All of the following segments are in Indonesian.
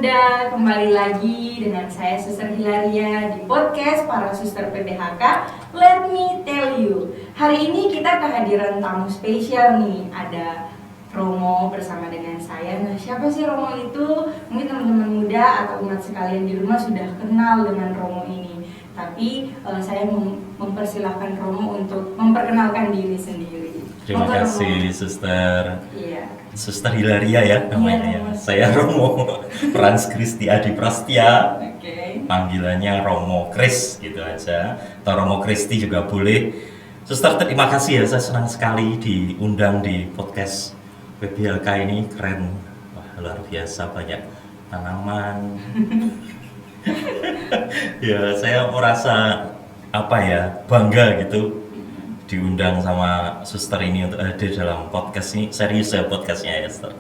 Muda, kembali lagi dengan saya Suster Hilaria di podcast para suster PPHK Let Me Tell You. Hari ini kita kehadiran tamu spesial nih, ada Romo bersama dengan saya. Nah, siapa sih Romo itu? Mungkin teman-teman muda atau umat sekalian di rumah sudah kenal dengan Romo ini. Tapi saya mempersilahkan Romo untuk memperkenalkan diri sendiri. Terima kasih Suster. Iya. Suster Hilaria ya namanya. Iya, saya Romo Frans Kristi Adi Prastia. Oke. Panggilannya Romo Kris gitu aja. Atau Romo Kristi juga boleh. Suster, terima kasih ya, saya senang sekali diundang di podcast WBLK ini, keren. Wah, luar biasa, banyak tanaman. Ya, saya merasa bangga gitu diundang sama Suster ini untuk hadir dalam podcast ini. Serius ya podcastnya ya, Suster?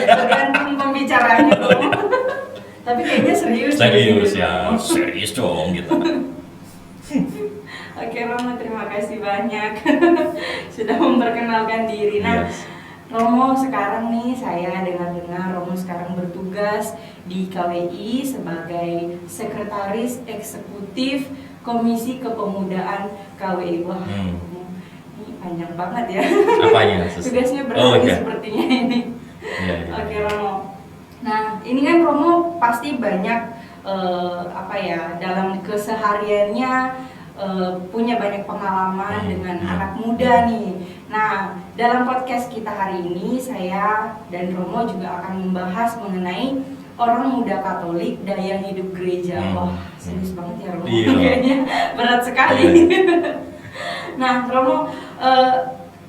Tergantung pembicaraannya dong. Tapi kayaknya serius. Serius ya, serius dong gitu. Oke Romo, terima kasih banyak sudah memperkenalkan diri. Nah, Yes. Romo sekarang nih, saya dengar-dengar Romo sekarang bertugas di KWI sebagai Sekretaris Eksekutif Komisi Kepemudaan KWI. Wah, ini panjang banget ya. Apanya? Tugasnya berat iya. sepertinya ini. Iya, iya. Oke Romo. Nah, ini kan Romo pasti banyak dalam kesehariannya punya banyak pengalaman dengan anak muda nih. Nah, dalam podcast kita hari ini saya dan Romo juga akan membahas mengenai orang muda Katolik daya hidup gereja. Wah, serius banget ya Romo. Iya. Kayaknya berat sekali. Nah, Romo,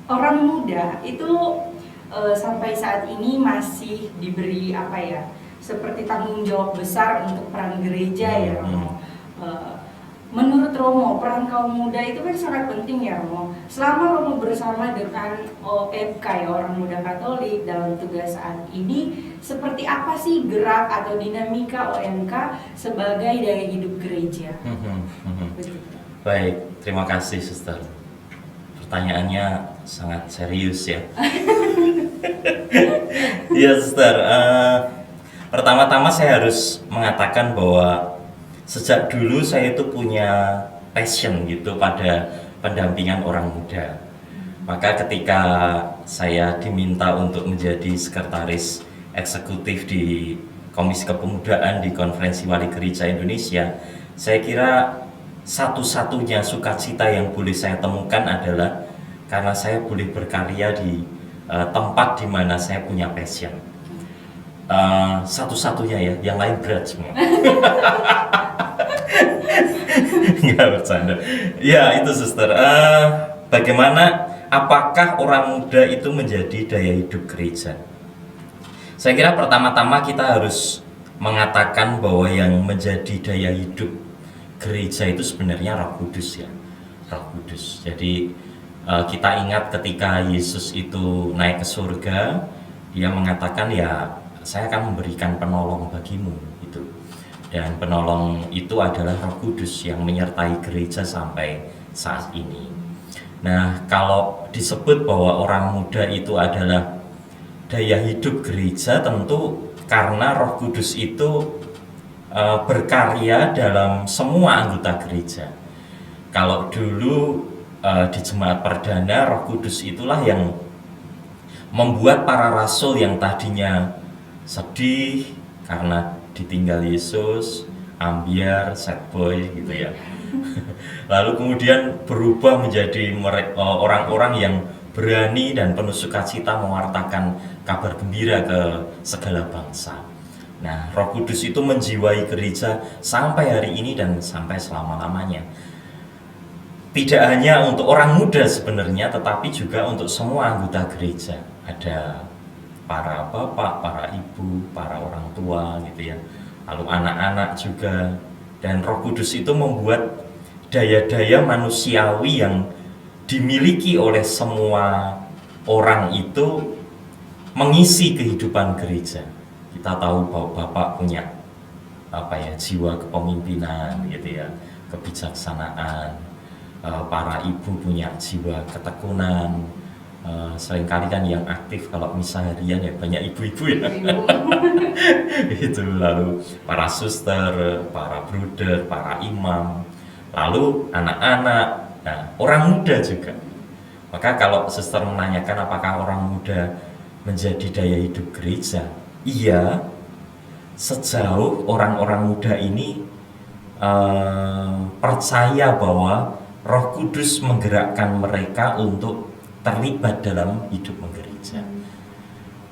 orang muda itu sampai saat ini masih diberi seperti tanggung jawab besar untuk peran gereja ya Romo. Menurut Romo, peran kaum muda itu kan sangat penting ya Romo. Selama Romo bersama dengan OMK ya, Orang Muda Katolik dalam tugas saat ini, seperti apa sih gerak atau dinamika OMK sebagai daya hidup gereja? Begitu. Baik, terima kasih Suster. Pertanyaannya sangat serius ya. Iya Suster, pertama-tama saya harus mengatakan bahwa sejak dulu saya itu punya passion gitu pada pendampingan orang muda. Maka ketika saya diminta untuk menjadi sekretaris eksekutif di Komisi Kepemudaan di Konferensi Wali Gereja Indonesia, saya kira satu-satunya sukacita yang boleh saya temukan adalah karena saya boleh berkarya di tempat di mana saya punya passion. Satu-satunya ya, yang lain berat semua. Nggak bercanda. Ya itu Suster. Apakah orang muda itu menjadi daya hidup gereja? Saya kira pertama-tama kita harus mengatakan bahwa yang menjadi daya hidup gereja itu sebenarnya Roh Kudus ya. Roh Kudus. Jadi kita ingat ketika Yesus itu naik ke surga, dia mengatakan ya, saya akan memberikan penolong bagimu itu. Dan penolong itu adalah Roh Kudus yang menyertai gereja sampai saat ini. Nah, kalau disebut bahwa orang muda itu adalah daya hidup gereja, tentu karena Roh Kudus itu berkarya dalam semua anggota gereja. Kalau dulu di Jemaat Perdana, Roh Kudus itulah yang membuat para rasul yang tadinya sedih karena ditinggal Yesus, ambiar, sad boy gitu ya. Lalu kemudian berubah menjadi orang-orang yang berani dan penuh sukacita mewartakan kabar gembira ke segala bangsa. Nah, Roh Kudus itu menjiwai gereja sampai hari ini dan sampai selama-lamanya. Tidak hanya untuk orang muda sebenarnya, tetapi juga untuk semua anggota gereja. Ada para bapak, para ibu, para orang tua gitu ya. Lalu anak-anak juga. Dan Roh Kudus itu membuat daya-daya manusiawi yang dimiliki oleh semua orang itu mengisi kehidupan gereja. Kita tahu bahwa Bapak punya jiwa kepemimpinan gitu ya, kebijaksanaan. Para ibu punya jiwa ketekunan, Seringkali kan yang aktif kalau misa harian ya banyak ibu-ibu ya. Itu lalu para suster, para bruder, para imam, lalu anak-anak, nah orang muda juga. Maka kalau suster menanyakan apakah orang muda menjadi daya hidup gereja, iya, sejauh orang-orang muda ini percaya bahwa Roh Kudus menggerakkan mereka untuk terlibat dalam hidup menggereja.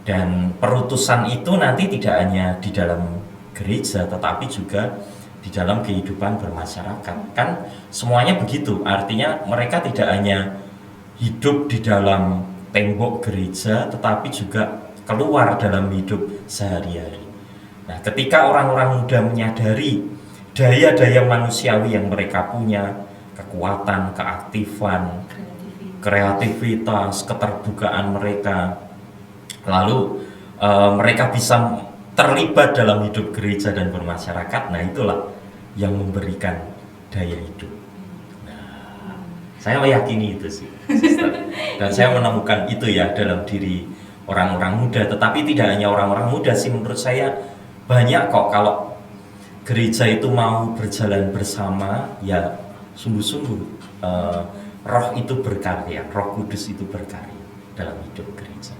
Dan perutusan itu nanti tidak hanya di dalam gereja, tetapi juga di dalam kehidupan bermasyarakat. Kan semuanya begitu, artinya mereka tidak hanya hidup di dalam tembok gereja, tetapi juga keluar dalam hidup sehari-hari. Nah, ketika orang-orang muda menyadari daya-daya manusiawi yang mereka punya, kekuatan, keaktifan, kreativitas, keterbukaan mereka, lalu mereka bisa terlibat dalam hidup gereja dan bermasyarakat. Nah, itulah yang memberikan daya hidup. Nah, saya meyakini itu sih, Sister. Dan saya menemukan itu ya dalam diri orang-orang muda. Tetapi tidak hanya orang-orang muda sih, menurut saya banyak kok. Kalau gereja itu mau berjalan bersama, ya sungguh-sungguh Roh itu berkarya, Roh Kudus itu berkarya dalam hidup gereja.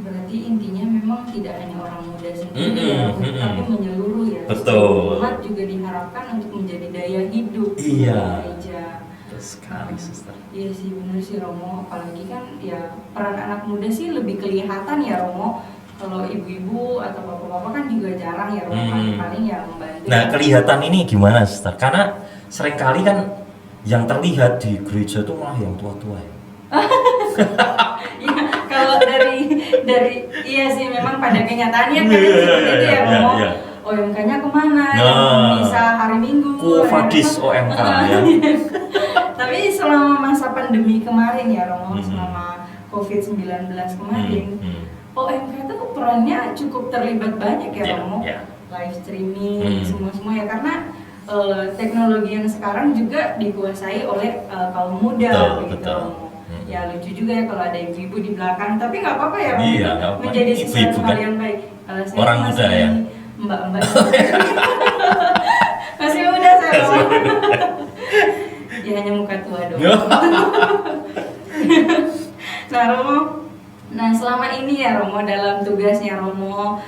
Berarti intinya memang tidak hanya orang muda sendiri tapi menyeluruh ya. Betul. Umat juga diharapkan untuk menjadi daya hidup gereja. Betul sekali, Sister. Iya sih, benar sih Romo. Apalagi kan ya peran anak muda sih lebih kelihatan ya Romo. Kalau ibu-ibu atau bapak-bapak kan juga jarang ya Romo, paling ya membantu. Nah, kelihatan ini gimana, Sister? Karena seringkali kan yang terlihat di gereja itu malah yang tua-tua ya. Ya, kalau dari iya sih memang pada kenyataannya kan seperti itu ya Romo. OMK-nya kemana? Bisa hari Minggu. Kuofadis OMK ya. Tapi selama masa pandemi kemarin ya Romo, selama COVID-19 kemarin, OMK itu perannya cukup terlibat banyak ya Romo. Live streaming, semua ya, karena teknologi yang sekarang juga dikuasai oleh kaum muda begitu. Ya lucu juga ya kalau ada ibu-ibu di belakang, tapi nggak apa-apa ya, menjadi sesuatu hal yang baik. Saya orang muda ya, mbak-mbak masih muda saya. Ya hanya muka tua doang. Nah Romo, nah selama ini ya Romo dalam tugasnya Romo,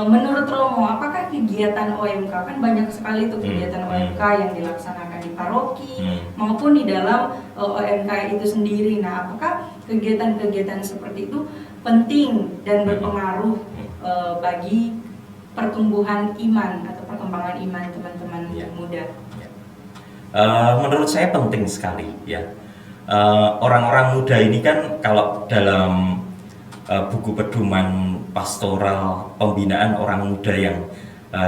menurut Romo, apakah kegiatan OMK, kan banyak sekali tuh kegiatan OMK yang dilaksanakan di paroki maupun di dalam OMK itu sendiri. Nah, apakah kegiatan-kegiatan seperti itu penting dan berpengaruh bagi pertumbuhan iman atau perkembangan iman teman-teman muda? Menurut saya penting sekali ya. Orang-orang muda ini kan kalau dalam buku pedoman pastoral pembinaan orang muda yang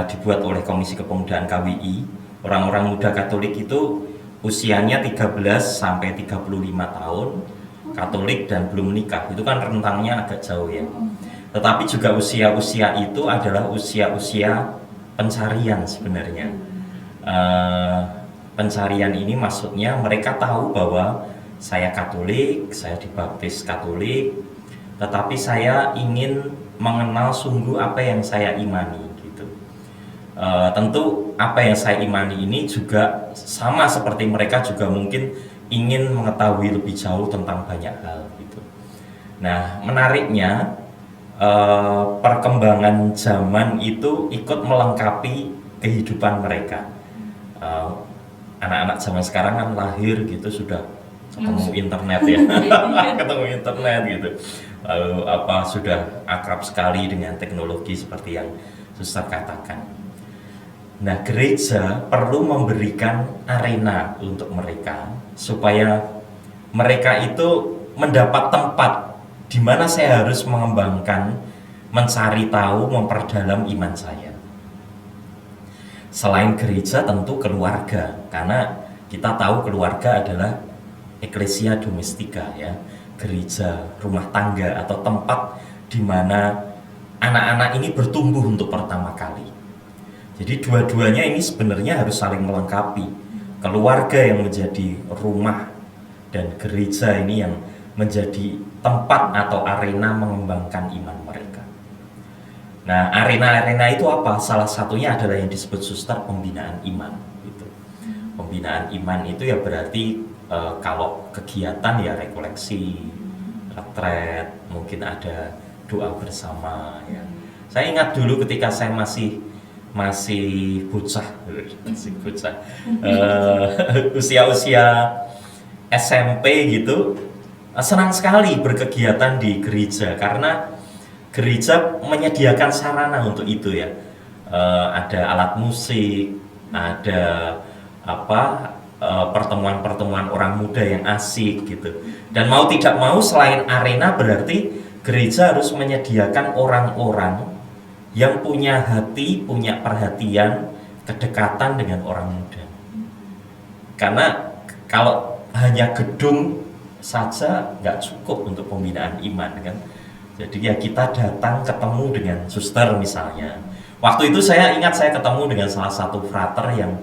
dibuat oleh Komisi Kepemudaan KWI, orang-orang muda Katolik itu usianya 13 sampai 35 tahun, Katolik dan belum menikah. Itu kan rentangnya agak jauh ya. Tetapi juga usia-usia itu adalah usia-usia pencarian sebenarnya. Pencarian ini maksudnya mereka tahu bahwa saya Katolik, saya dibaptis Katolik, tetapi saya ingin mengenal sungguh apa yang saya imani gitu. Tentu apa yang saya imani ini juga sama seperti mereka juga mungkin ingin mengetahui lebih jauh tentang banyak hal gitu. Nah, menariknya perkembangan zaman itu ikut melengkapi kehidupan mereka. Anak-anak zaman sekarang kan lahir gitu sudah ketemu internet ya, ketemu internet gitu. Lalu sudah akrab sekali dengan teknologi seperti yang Suster katakan. Nah, gereja perlu memberikan arena untuk mereka supaya mereka itu mendapat tempat di mana saya harus mengembangkan, mencari tahu, memperdalam iman saya. Selain gereja tentu keluarga, karena kita tahu keluarga adalah eklesia domestika ya, gereja rumah tangga atau tempat di mana anak-anak ini bertumbuh untuk pertama kali. Jadi dua-duanya ini sebenarnya harus saling melengkapi. Keluarga yang menjadi rumah dan gereja ini yang menjadi tempat atau arena mengembangkan iman mereka. Nah, arena-arena itu apa? Salah satunya adalah yang disebut suster pembinaan iman. Gitu. Pembinaan iman itu ya berarti kalau kegiatan ya rekoleksi, retret, mungkin ada doa bersama. Ya. Saya ingat dulu ketika saya masih bocah, usia-usia SMP gitu, senang sekali berkegiatan di gereja karena gereja menyediakan sarana untuk itu ya. Ada alat musik, ada pertemuan-pertemuan orang muda yang asik gitu. Dan mau tidak mau selain arena berarti gereja harus menyediakan orang-orang yang punya hati, punya perhatian, kedekatan dengan orang muda. Karena kalau hanya gedung saja nggak cukup untuk pembinaan iman kan. Jadi ya kita datang ketemu dengan suster misalnya. Waktu itu saya ingat saya ketemu dengan salah satu frater yang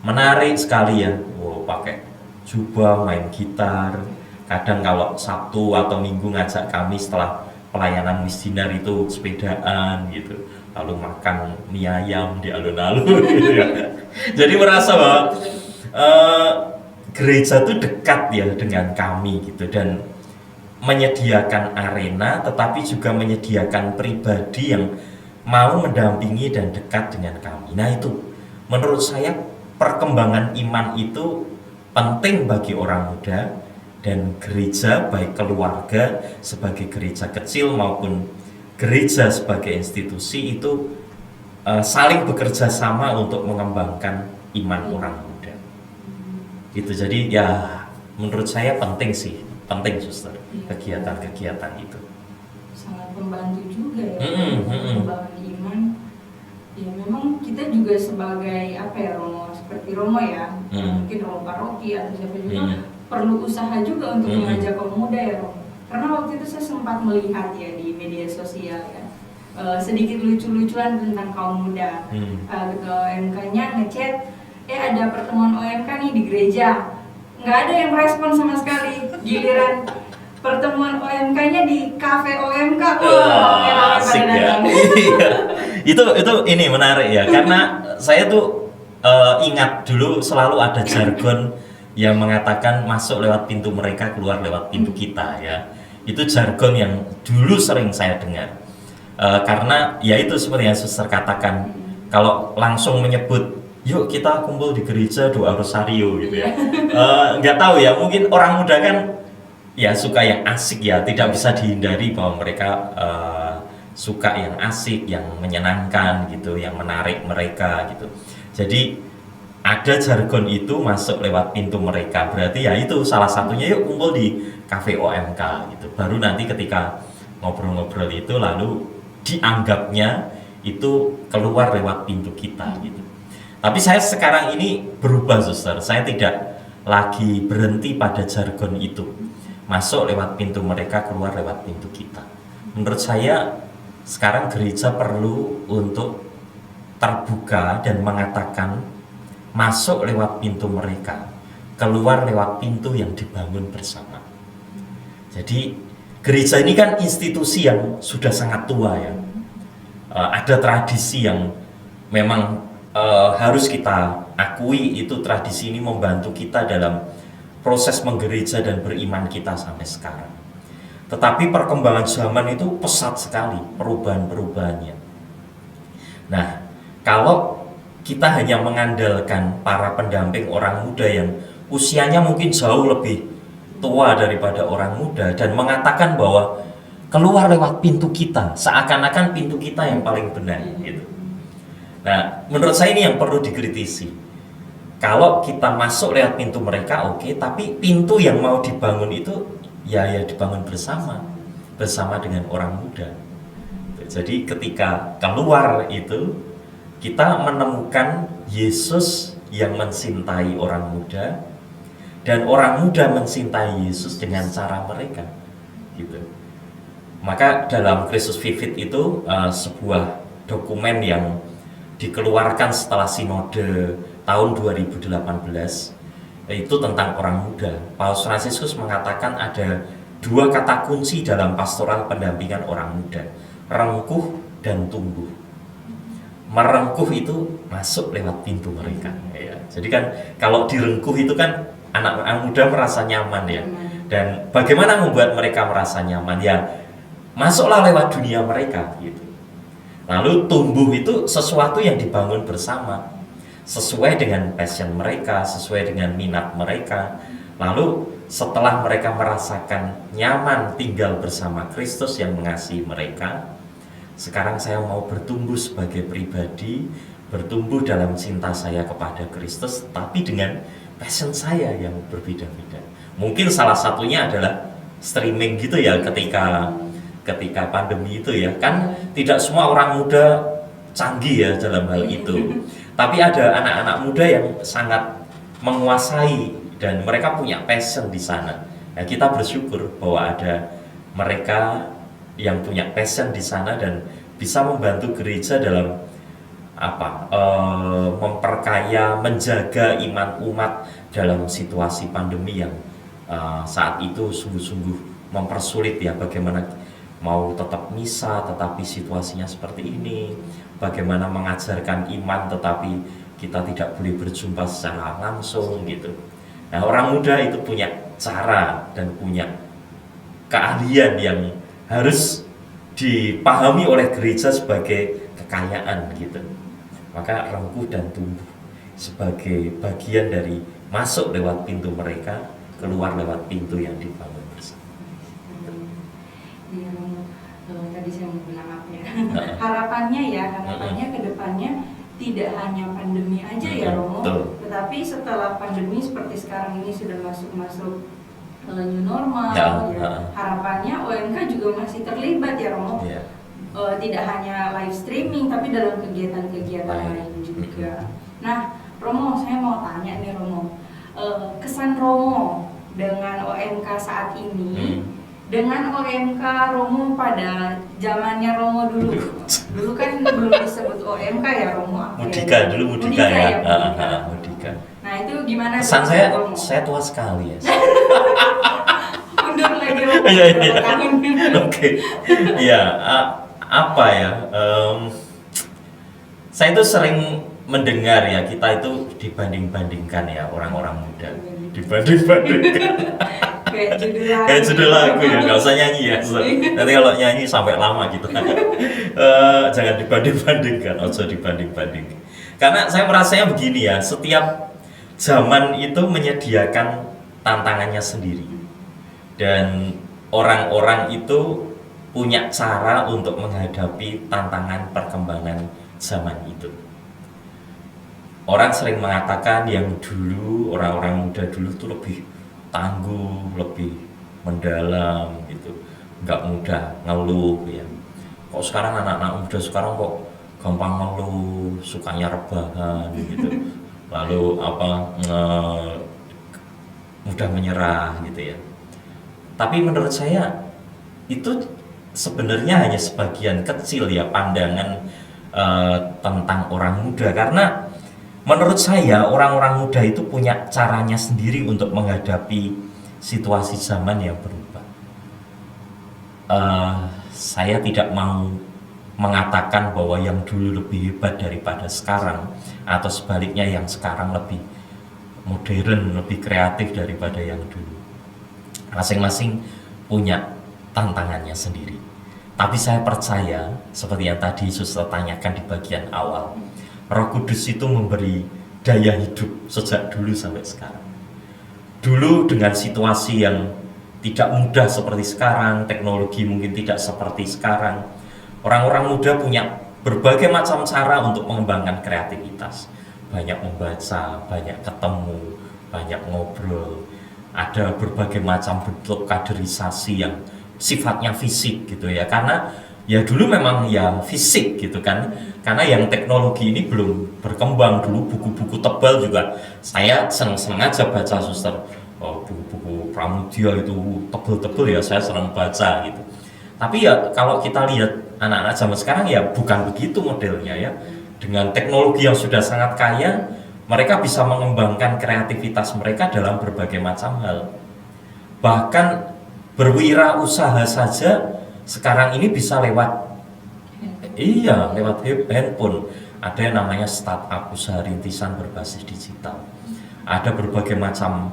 menarik sekali ya. Wow, pakai jubah, main gitar. Kadang kalau Sabtu atau Minggu ngajak kami setelah pelayanan misdinar itu sepedaan gitu. Lalu makan mie ayam di alun-alun gitu ya. Jadi merasa bahwa gereja itu dekat ya dengan kami gitu dan menyediakan arena tetapi juga menyediakan pribadi yang mau mendampingi dan dekat dengan kami. Nah itu menurut saya perkembangan iman itu penting bagi orang muda dan gereja baik keluarga sebagai gereja kecil maupun gereja sebagai institusi itu saling bekerja sama untuk mengembangkan iman orang muda. Itu jadi ya menurut saya penting sih. Penting suster, kegiatan-kegiatan itu sangat membantu juga ya pengembangan iman. Ya memang kita juga sebagai Romo seperti Romo ya, mungkin Romo paroki atau siapa juga perlu usaha juga untuk mengajak kaum muda ya Romo. Karena waktu itu saya sempat melihat ya di media sosial ya sedikit lucu-lucuan tentang kaum muda. Ketua OMK-nya ngechat, ada pertemuan OMK nih di gereja. Nggak ada yang respon sama sekali. Giliran pertemuan OMK-nya di kafe OMK, asik ya. itu ini menarik ya karena saya tuh ingat dulu selalu ada jargon yang mengatakan masuk lewat pintu mereka, keluar lewat pintu kita ya. Itu jargon yang dulu sering saya dengar karena ya itu seperti yang suster katakan, kalau langsung menyebut yuk kita kumpul di gereja doa rosario gitu ya. Nggak tahu ya, mungkin orang muda kan ya suka yang asik ya, tidak bisa dihindari bahwa mereka suka yang asik, yang menyenangkan gitu, yang menarik mereka gitu. Jadi ada jargon itu masuk lewat pintu mereka, berarti ya itu salah satunya yuk kumpul di kafe OMK gitu. Baru nanti ketika ngobrol-ngobrol itu lalu dianggapnya itu keluar lewat pintu kita gitu. Tapi saya sekarang ini berubah suster, saya tidak lagi berhenti pada jargon itu. Masuk lewat pintu mereka, keluar lewat pintu kita. Menurut saya sekarang gereja perlu untuk terbuka dan mengatakan masuk lewat pintu mereka, keluar lewat pintu yang dibangun bersama. Jadi gereja ini kan institusi yang sudah sangat tua ya. Ada tradisi yang memang harus kita akui, itu tradisi ini membantu kita dalam proses menggereja dan beriman kita sampai sekarang. Tetapi perkembangan zaman itu pesat sekali perubahan-perubahannya. Nah, kalau kita hanya mengandalkan para pendamping orang muda yang usianya mungkin jauh lebih tua daripada orang muda dan mengatakan bahwa keluar lewat pintu kita, seakan-akan pintu kita yang paling benar gitu. Nah, menurut saya ini yang perlu dikritisi. Kalau kita masuk lewat pintu mereka oke, tapi pintu yang mau dibangun itu ya dibangun bersama dengan orang muda. Jadi ketika keluar itu kita menemukan Yesus yang mencintai orang muda dan orang muda mencintai Yesus dengan cara mereka gitu. Maka dalam Kristus Vivit itu sebuah dokumen yang dikeluarkan setelah sinode tahun 2018 itu tentang orang muda. Paus Fransiskus mengatakan ada dua kata kunci dalam pastoral pendampingan orang muda, rengkuh dan tumbuh. Merengkuh itu masuk lewat pintu mereka ya. Jadi kan kalau direngkuh itu kan anak-anak muda merasa nyaman ya. Dan bagaimana membuat mereka merasa nyaman ya, masuklah lewat dunia mereka gitu. Lalu tumbuh itu sesuatu yang dibangun bersama, sesuai dengan passion mereka, sesuai dengan minat mereka. Lalu setelah mereka merasakan nyaman tinggal bersama Kristus yang mengasihi mereka, sekarang saya mau bertumbuh sebagai pribadi, bertumbuh dalam cinta saya kepada Kristus, tapi dengan passion saya yang berbeda-beda. Mungkin salah satunya adalah streaming gitu ya, ketika pandemi itu ya, kan tidak semua orang muda canggih ya dalam hal itu. Tapi ada anak-anak muda yang sangat menguasai dan mereka punya passion di sana. Nah, kita bersyukur bahwa ada mereka yang punya passion di sana dan bisa membantu gereja dalam memperkaya, menjaga iman umat dalam situasi pandemi yang saat itu sungguh-sungguh mempersulit ya, bagaimana mau tetap misa tetapi situasinya seperti ini, bagaimana mengajarkan iman tetapi kita tidak boleh berjumpa secara langsung gitu. Nah, orang muda itu punya cara dan punya keahlian yang harus dipahami oleh gereja sebagai kekayaan gitu. Maka rengkuh dan tumbuh sebagai bagian dari masuk lewat pintu mereka, keluar lewat pintu yang dibangun bersama. Tadi saya mau bilang apa ya? Harapannya ke depannya tidak hanya pandemi aja ya Romo, tetapi setelah pandemi seperti sekarang ini sudah masuk new normal ya. Harapannya OMK juga masih terlibat ya Romo. Tidak hanya live streaming tapi dalam kegiatan-kegiatan lain juga. Nah, Romo, saya mau tanya nih Romo, kesan Romo dengan OMK saat ini dengan OMK Romo pada zamannya Romo dulu. Dulu kan belum disebut OMK ya Romo. Mudika ya. Mudika. Nah, itu gimana? Kesan saya tua sekali ya. Mundur lagi Romo. Oke. Ya, apa ya? Saya itu sering mendengar ya, kita itu dibanding-bandingkan ya, orang-orang muda dibanding-bandingkan. Kayak judul lagu ya, nggak usah nyanyi ya. Nanti kalau nyanyi sampai lama gitu. Jangan dibanding-bandingkan, ojo dibanding-banding. Karena saya merasanya begini ya, setiap zaman itu menyediakan tantangannya sendiri. Dan orang-orang itu punya cara untuk menghadapi tantangan perkembangan zaman itu. Orang sering mengatakan yang dulu, orang-orang muda dulu tuh lebih tangguh, lebih mendalam gitu, nggak mudah ngeluh ya. Kok sekarang anak-anak muda sekarang kok gampang ngeluh, sukanya rebahan gitu, lalu mudah menyerah gitu ya. Tapi menurut saya itu sebenarnya hanya sebagian kecil ya pandangan tentang orang muda, karena menurut saya orang-orang muda itu punya caranya sendiri untuk menghadapi situasi zaman yang berubah. Saya tidak mau mengatakan bahwa yang dulu lebih hebat daripada sekarang, atau sebaliknya yang sekarang lebih modern, lebih kreatif daripada yang dulu. Masing-masing punya tantangannya sendiri. Tapi saya percaya, seperti yang tadi Suster tanyakan di bagian awal, Roh Kudus itu memberi daya hidup sejak dulu sampai sekarang. Dulu dengan situasi yang tidak mudah seperti sekarang, teknologi mungkin tidak seperti sekarang, orang-orang muda punya berbagai macam cara untuk mengembangkan kreativitas. Banyak membaca, banyak ketemu, banyak ngobrol. Ada berbagai macam bentuk kaderisasi yang sifatnya fisik gitu ya, karena ya dulu memang ya fisik gitu kan, karena yang teknologi ini belum berkembang. Dulu buku-buku tebal juga saya seneng-seneng aja baca Suster. Buku-buku Pramudia itu tebel-tebel ya, saya senang baca gitu. Tapi ya kalau kita lihat anak-anak zaman sekarang ya bukan begitu modelnya ya. Dengan teknologi yang sudah sangat kaya, mereka bisa mengembangkan kreativitas mereka dalam berbagai macam hal. Bahkan berwirausaha saja sekarang ini bisa lewat lewat handphone. Ada yang namanya startup, usaha rintisan berbasis digital. Ada berbagai macam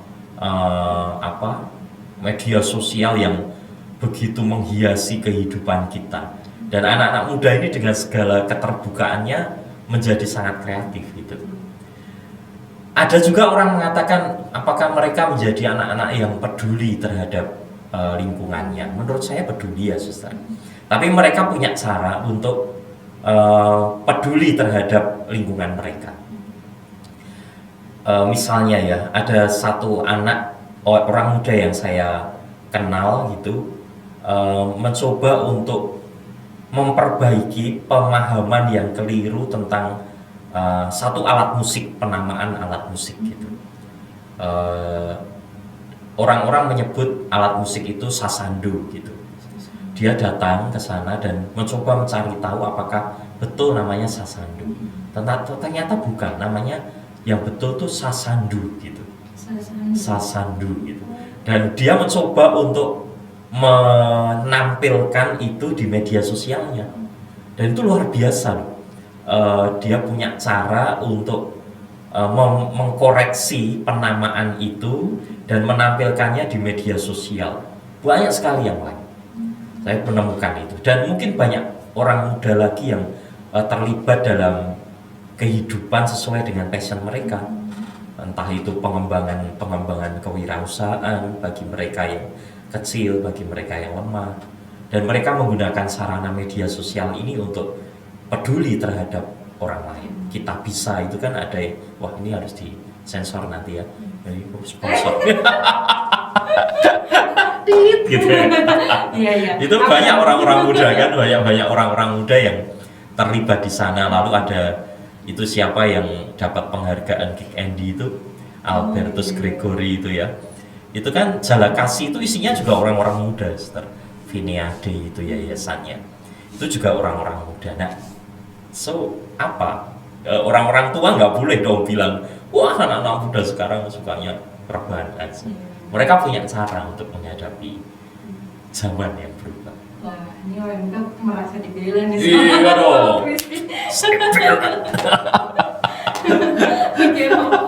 media sosial yang begitu menghiasi kehidupan kita. Dan anak-anak muda ini dengan segala keterbukaannya menjadi sangat kreatif gitu. Ada juga orang mengatakan apakah mereka menjadi anak-anak yang peduli terhadap lingkungannya. Menurut saya peduli ya, Suster. Tapi mereka punya cara untuk peduli terhadap lingkungan mereka. Misalnya ya, ada satu anak orang muda yang saya kenal gitu, mencoba untuk memperbaiki pemahaman yang keliru tentang satu alat musik, penamaan alat musik gitu. Orang-orang menyebut alat musik itu sasando gitu. Dia datang ke sana dan mencoba mencari tahu apakah betul namanya sasando. Ternyata bukan, namanya yang betul tuh sasandu gitu. Sasandu gitu. Dan dia mencoba untuk menampilkan itu di media sosialnya. Dan itu luar biasa loh. Dia punya cara untuk mengkoreksi penamaan itu dan menampilkannya di media sosial. Banyak sekali yang lain. Saya menemukan itu. Dan mungkin banyak orang muda lagi yang terlibat dalam kehidupan sesuai dengan passion mereka. Entah itu pengembangan kewirausahaan bagi mereka yang kecil, bagi mereka yang lemah. Dan mereka menggunakan sarana media sosial ini untuk peduli terhadap orang lain. Kita bisa itu kan ada, wah ini harus disensor nanti ya. Jadi sponsor. Gitu ya. Iya. Itu banyak orang-orang muda kan, banyak orang-orang muda yang terlibat di sana. Lalu ada itu siapa yang dapat penghargaan Kick Andy itu, Albertus Gregory itu ya. Itu kan Jala Kasih itu isinya juga orang-orang muda, Sister. Vineade itu yayasannya. Itu juga orang-orang muda. Nah, so apa? Orang-orang tua nggak boleh dong bilang, wah anak-anak muda sekarang sukanya rebahan aja. Mereka punya cara untuk menghadapi zaman yang berubah. Wah, ini OMK merasa dibela nih Iya dong. Oke, Romo.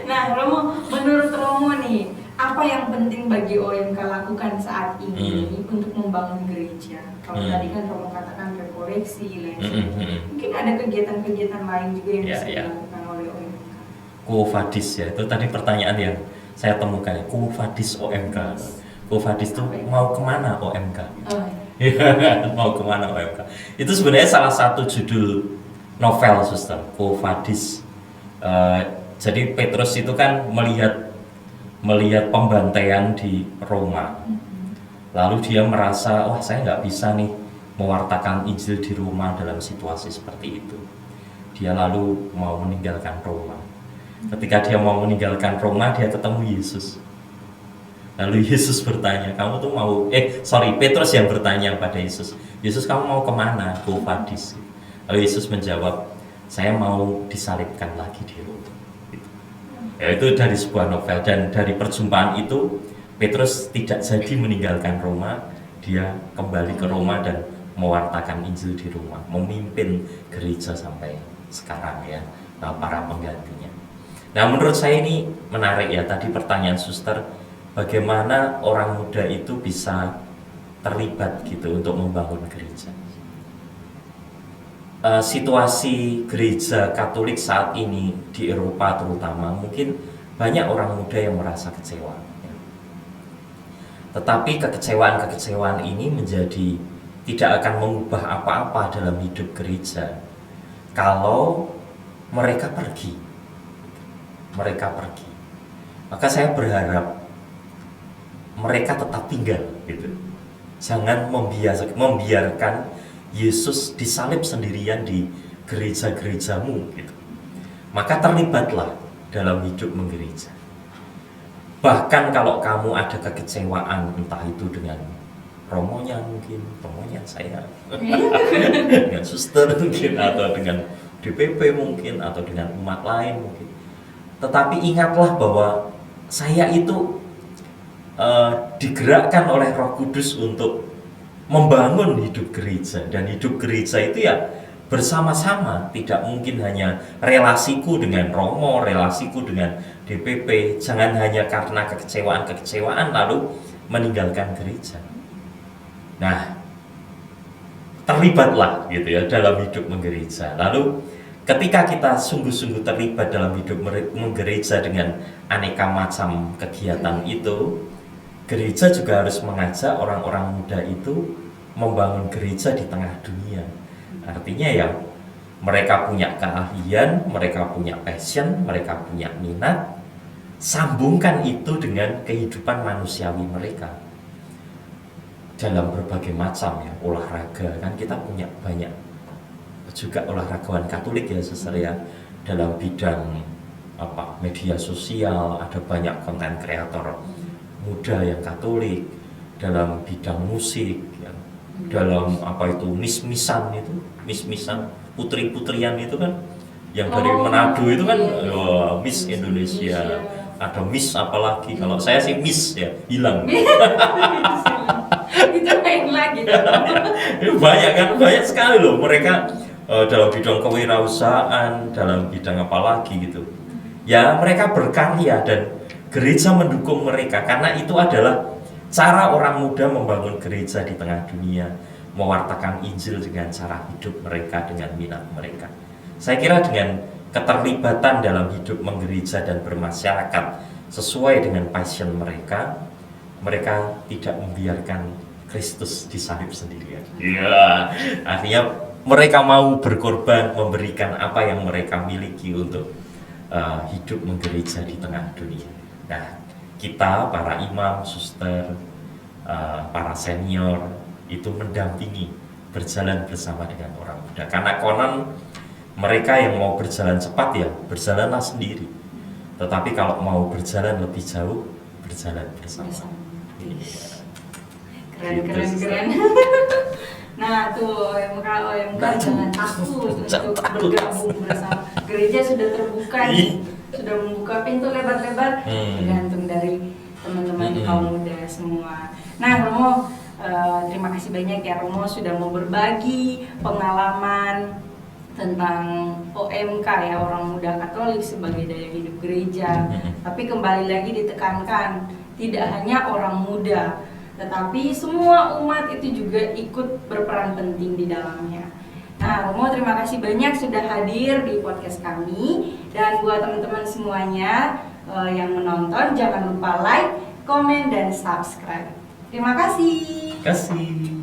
Nah, Romo, menurut Romo nih, apa yang penting bagi OMK lakukan saat ini untuk membangun gereja? Kalau tadi kan Romo katakan rekoreksi, mungkin ada kegiatan-kegiatan lain juga yang bisa dilakukan oleh OMK. Quo vadis ya, itu tadi pertanyaan yang saya temukan. Quo vadis OMK. Quo vadis itu mau kemana OMK? Mau kemana OMK? Itu sebenarnya salah satu judul novel, Suster. Quo vadis. Jadi Petrus itu kan melihat pembantaian di Roma. Lalu dia merasa, wah saya nggak bisa nih mewartakan Injil di Roma dalam situasi seperti itu. Dia lalu mau meninggalkan Roma. Ketika dia mau meninggalkan Roma, dia ketemu Yesus. Lalu Yesus bertanya, kamu tuh mau, Petrus yang bertanya pada Yesus, Yesus kamu mau kemana? Quo vadis. Lalu Yesus menjawab, saya mau disalibkan lagi di Roma. Ya, itu dari sebuah novel, dan dari perjumpaan itu Petrus tidak jadi meninggalkan Roma. Dia kembali ke Roma dan mewartakan Injil di Roma, memimpin gereja sampai sekarang ya, para penggantinya. Nah, menurut saya ini menarik ya, tadi pertanyaan Suster, bagaimana orang muda itu bisa terlibat gitu untuk membangun gereja. Situasi gereja Katolik saat ini di Eropa terutama, mungkin banyak orang muda yang merasa kecewa ya. Tetapi kekecewaan ini menjadi tidak akan mengubah apa-apa dalam hidup gereja kalau mereka pergi. Maka saya berharap mereka tetap tinggal gitu. Jangan membiarkan Yesus disalib sendirian di gereja-gerejamu gitu. Maka terlibatlah dalam hidup menggereja. Bahkan kalau kamu ada kekecewaan, entah itu dengan romonya mungkin, romonya saya, dengan suster mungkin, atau dengan DPP mungkin, atau dengan umat lain mungkin. Tetapi ingatlah bahwa saya itu digerakkan oleh Roh Kudus untuk membangun hidup gereja. Dan hidup gereja itu ya bersama-sama, tidak mungkin hanya relasiku dengan Romo, relasiku dengan DPP. Jangan hanya karena kekecewaan lalu meninggalkan gereja. Nah, terlibatlah gitu ya dalam hidup menggereja. Lalu ketika kita sungguh-sungguh terlibat dalam hidup menggereja dengan aneka macam kegiatan itu, gereja juga harus mengajak orang-orang muda itu membangun gereja di tengah dunia. Artinya ya, mereka punya keahlian, mereka punya passion, mereka punya minat, sambungkan itu dengan kehidupan manusiawi mereka dalam berbagai macam ya olahraga. Kan kita punya banyak juga olahragawan Katolik ya Suster ya, dalam bidang media sosial ada banyak konten kreator muda yang Katolik, dalam bidang musik ya, dalam mis-misan putri-putrian itu kan yang dari Manado itu kan Miss Indonesia, ada Miss apalagi, kalau saya sih Miss ya hilang. Itu lain lagi. banyak sekali loh mereka dalam bidang kewirausahaan, dalam bidang apa lagi gitu ya, mereka berkarya dan gereja mendukung mereka, karena itu adalah cara orang muda membangun gereja di tengah dunia, mewartakan Injil dengan cara hidup mereka, dengan minat mereka. Saya kira dengan keterlibatan dalam hidup menggereja dan bermasyarakat sesuai dengan passion mereka, mereka tidak membiarkan Kristus disalib sendirian. Ya, artinya mereka mau berkorban, memberikan apa yang mereka miliki untuk hidup menggereja di tengah dunia. Nah, kita para imam, suster, para senior itu mendampingi, berjalan bersama dengan orang muda. Karena konon mereka yang mau berjalan cepat ya berjalanlah sendiri. Tetapi kalau mau berjalan lebih jauh, berjalan bersama. Keren. Nah tuh OMK jangan takut untuk bergabung bersama. Gereja sudah terbuka nih, sudah membuka pintu lebar-lebar, tergantung dari teman-teman kaum muda semua. Nah Romo, terima kasih banyak ya Romo sudah mau berbagi pengalaman tentang OMK ya, orang muda Katolik sebagai daya hidup gereja. Tapi kembali lagi ditekankan, tidak hanya orang muda, tetapi semua umat itu juga ikut berperan penting di dalamnya. Nah, Romo terima kasih banyak sudah hadir di podcast kami. Dan buat teman-teman semuanya yang menonton, jangan lupa like, komen, dan subscribe. Terima kasih. Kasih.